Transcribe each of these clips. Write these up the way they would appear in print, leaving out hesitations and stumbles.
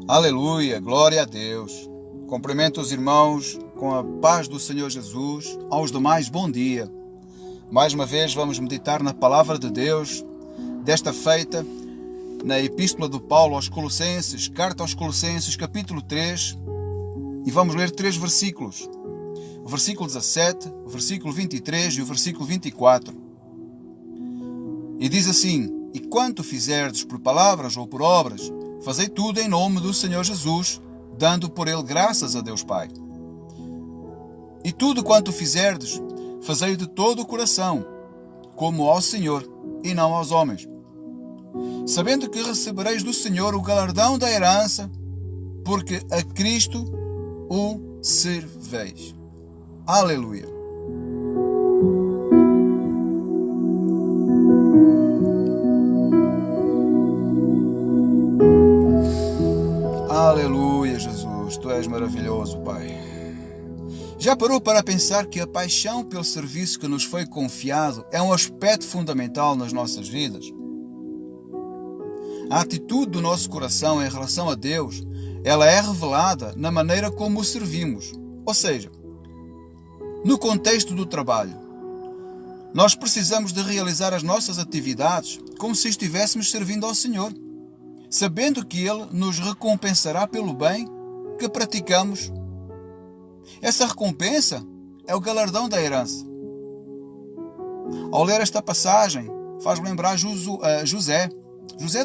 Aleluia, glória a Deus. Cumprimento os irmãos com a paz do Senhor Jesus. Aos demais, bom dia. Mais uma vez vamos meditar na palavra de Deus, desta feita, na Epístola do Paulo aos Colossenses, carta aos Colossenses, capítulo 3, e vamos ler 3 versículos. O versículo 17, o versículo 23 e o versículo 24. E diz assim: E quanto fizerdes por palavras ou por obras, fazei tudo em nome do Senhor Jesus, dando por ele graças a Deus Pai. E tudo quanto fizerdes, fazei de todo o coração, como ao Senhor e não aos homens, sabendo que recebereis do Senhor o galardão da herança, porque a Cristo o serveis. Aleluia. Aleluia, Jesus, Tu és maravilhoso, Pai. Já parou para pensar que a paixão pelo serviço que nos foi confiado é um aspecto fundamental nas nossas vidas? A atitude do nosso coração em relação a Deus, ela é revelada na maneira como o servimos. Ou seja, no contexto do trabalho, nós precisamos de realizar as nossas atividades como se estivéssemos servindo ao Senhor, sabendo que Ele nos recompensará pelo bem que praticamos. Essa recompensa é o galardão da herança. Ao ler esta passagem, faz lembrar José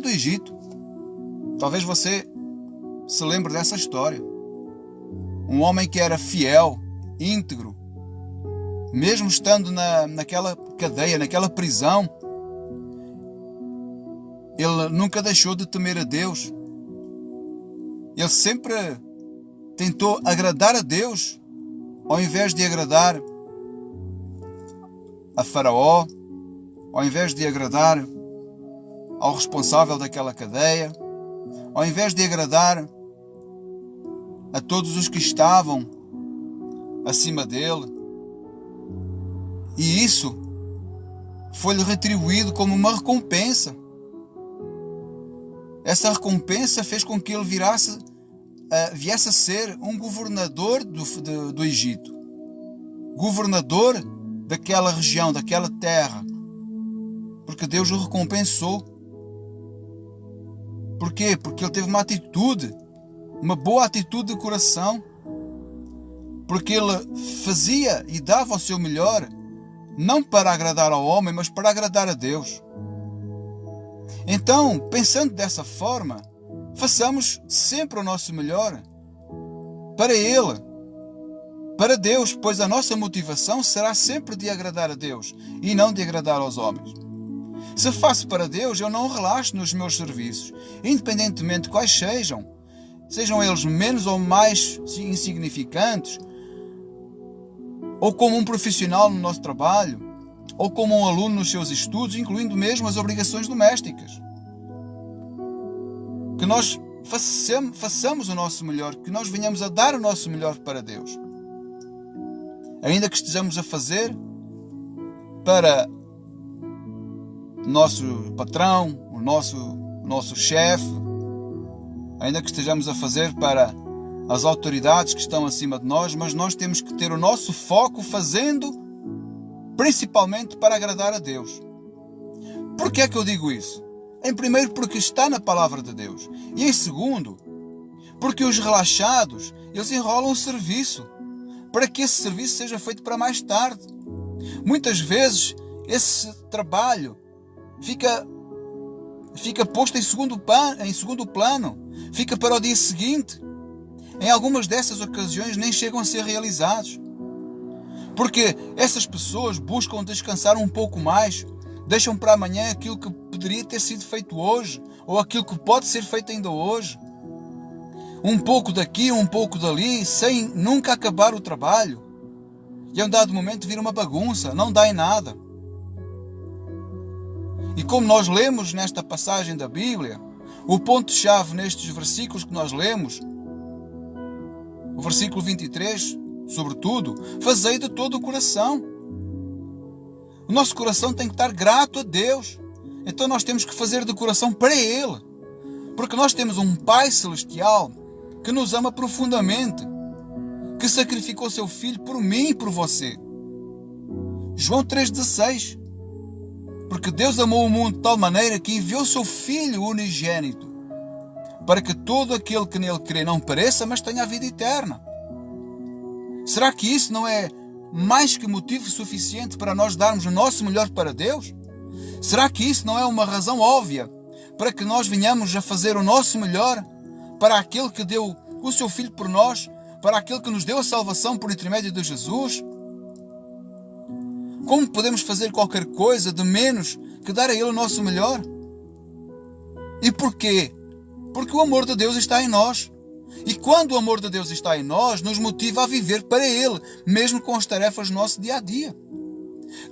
do Egito. Talvez você se lembre dessa história. Um homem que era fiel, íntegro, mesmo estando naquela cadeia, naquela prisão, ele nunca deixou de temer a Deus. Ele sempre tentou agradar a Deus, ao invés de agradar a Faraó, ao invés de agradar ao responsável daquela cadeia, ao invés de agradar a todos os que estavam acima dele. E isso foi-lhe retribuído como uma recompensa. Essa recompensa fez com que ele viesse a ser um governador do Egito, governador daquela região, daquela terra, porque Deus o recompensou. Por quê? Porque ele teve uma atitude, uma boa atitude de coração, porque ele fazia e dava o seu melhor, não para agradar ao homem, mas para agradar a Deus. Então, pensando dessa forma, façamos sempre o nosso melhor para Ele, para Deus, pois a nossa motivação será sempre de agradar a Deus e não de agradar aos homens. Se faço para Deus, eu não relaxo nos meus serviços, independentemente de quais sejam eles menos ou mais insignificantes, ou como um profissional no nosso trabalho, ou como um aluno nos seus estudos, incluindo mesmo as obrigações domésticas. Que nós façamos o nosso melhor, que nós venhamos a dar o nosso melhor para Deus. Ainda que estejamos a fazer para o nosso patrão, o nosso chefe, ainda que estejamos a fazer para as autoridades que estão acima de nós, mas nós temos que ter o nosso foco fazendo principalmente para agradar a Deus. Por que é que eu digo isso? Em primeiro, porque está na palavra de Deus. E em segundo, porque os relaxados, eles enrolam o serviço, para que esse serviço seja feito para mais tarde. Muitas vezes, esse trabalho fica posto em segundo plano, fica para o dia seguinte. Em algumas dessas ocasiões nem chegam a ser realizados. Porque essas pessoas buscam descansar um pouco mais, deixam para amanhã aquilo que poderia ter sido feito hoje, ou aquilo que pode ser feito ainda hoje. Um pouco daqui, um pouco dali, sem nunca acabar o trabalho. E a um dado momento vira uma bagunça, não dá em nada. E como nós lemos nesta passagem da Bíblia, o ponto-chave nestes versículos que nós lemos, o versículo 23, sobretudo, fazei de todo o coração. O nosso coração tem que estar grato a Deus. Então nós temos que fazer de coração para Ele. Porque nós temos um Pai Celestial que nos ama profundamente, que sacrificou seu Filho por mim e por você. João 3,16. Porque Deus amou o mundo de tal maneira que enviou seu Filho unigênito, para que todo aquele que nele crê não pereça, mas tenha a vida eterna. Será que isso não é mais que motivo suficiente para nós darmos o nosso melhor para Deus? Será que isso não é uma razão óbvia para que nós venhamos a fazer o nosso melhor para aquele que deu o seu Filho por nós, para aquele que nos deu a salvação por intermédio de Jesus? Como podemos fazer qualquer coisa de menos que dar a Ele o nosso melhor? E porquê? Porque o amor de Deus está em nós. E quando o amor de Deus está em nós, nos motiva a viver para Ele, mesmo com as tarefas do nosso dia a dia.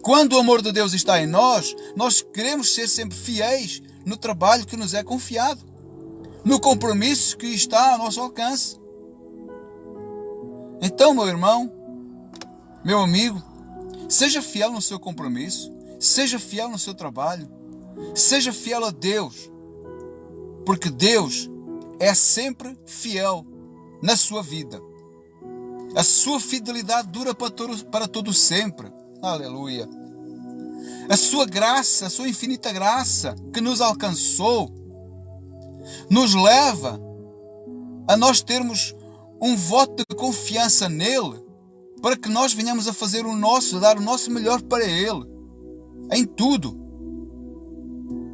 Quando o amor de Deus está em nós, nós queremos ser sempre fiéis no trabalho que nos é confiado, no compromisso que está ao nosso alcance. Então, meu irmão, meu amigo, seja fiel no seu compromisso, seja fiel no seu trabalho, seja fiel a Deus, porque Deus é sempre fiel na sua vida. A sua fidelidade dura para todo sempre. Aleluia. A sua graça, a sua infinita graça que nos alcançou, nos leva a nós termos um voto de confiança nele, para que nós venhamos a fazer dar o nosso melhor para Ele, em tudo.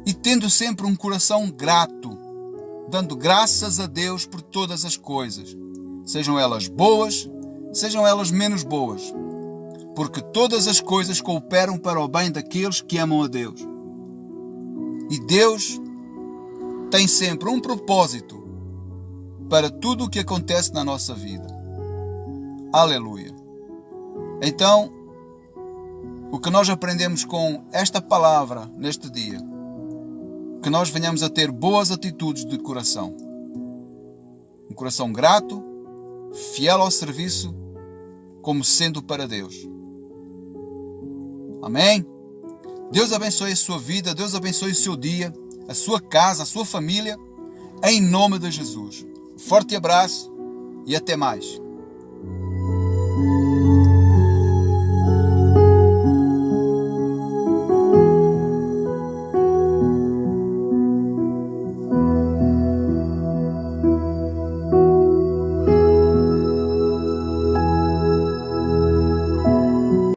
E tendo sempre um coração grato, dando graças a Deus por todas as coisas, sejam elas boas, sejam elas menos boas, porque todas as coisas cooperam para o bem daqueles que amam a Deus. E Deus tem sempre um propósito para tudo o que acontece na nossa vida. Aleluia. Então, o que nós aprendemos com esta palavra neste dia, que nós venhamos a ter boas atitudes de coração. Um coração grato, fiel ao serviço, como sendo para Deus. Amém? Deus abençoe a sua vida, Deus abençoe o seu dia, a sua casa, a sua família, em nome de Jesus. Forte abraço e até mais.